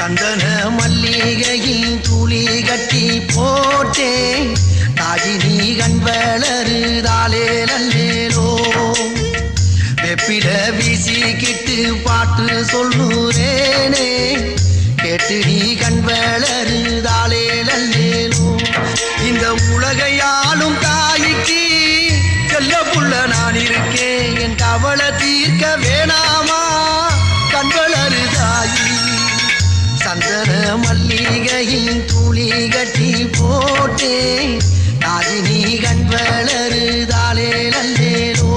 சந்தன மல்லிகையில் துளி கட்டி போட்டே தாயினி கண் வளருதாலே நல்லேலோ வெப்பில வீசிக்கிட்டு பாட்டு சொல்லுறேனே கேட்டு நீ கண் வளருதாலே நல்லேலோ இந்த உலகையாலும் தாய்க்கு செல்ல புள்ள நான் இருக்கேன் என் கவலை தீர்க்க வேணாமா கண் வளருதாயி சந்தன மல்லிகையில் துளி கட்டி போட்டே தாயினி கண் வளருதாலே நல்லேலோ